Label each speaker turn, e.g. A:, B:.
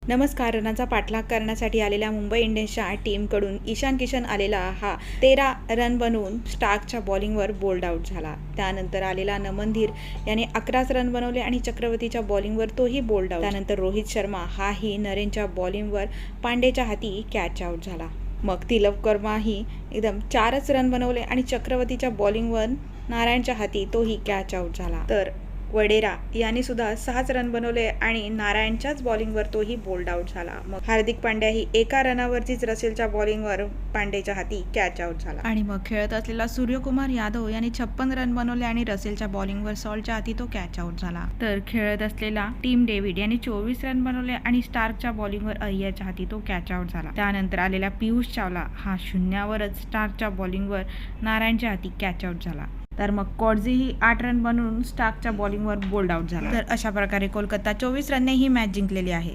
A: नमस्कार. रनाचा पाठलाग करण्यासाठी आलेल्या मुंबई इंडियन्सच्या टीमकडून ईशान किशन आलेला हा 13 रन बनवून स्टार्कच्या बॉलिंगवर बोल्ड आउट झाला. त्यानंतर आलेला नमन धीर याने 11 रन बनवले आणि चक्रवर्तीच्या बॉलिंगवर तोही बोल्ड आउट. त्यानंतर रोहित शर्मा हाही नरेनच्या बॉलिंगवर पांडेच्या हाती कॅच आउट झाला. मग तिलक वर्माही एकदम 4च रन बनवले आणि चक्रवर्तीच्या बॉलिंगवर नारायणच्या हाती तोही कॅच आउट झाला. तर वडेरा यांनी सुद्धा 6च रन बनवले आणि नारायणच्याच बॉलिंगवर तोही बोल्ड आउट झाला. मग हार्दिक पांड्याही एका रनावरतीच रसेलच्या बॉलिंगवर पांडेच्या हाती कॅच आउट झाला. आणि मग खेळत असलेला सूर्यकुमार यादव यांनी 56 रन बनवले आणि रसेलच्या बॉलिंगवर सॉल्टच्या हाती तो कॅच आउट झाला. तर खेळत असलेला टीम डेव्हिड यांनी 24 रन बनवले आणि स्टार्कच्या बॉलिंगवर अय्यरच्या हाती तो कॅच आउट झाला. त्यानंतर आलेला पियुष चावला हा शून्यावरच स्टार्कच्या बॉलिंगवर नारायणच्या हाती कॅच आउट झाला. तर मग कॉडझीही 8 रन बनवून स्टार्कच्या बॉलिंगवर बोल्ड आउट झाला. तर अशा प्रकारे कोलकाता 24 रनने ही मॅच जिंकलेली आहे.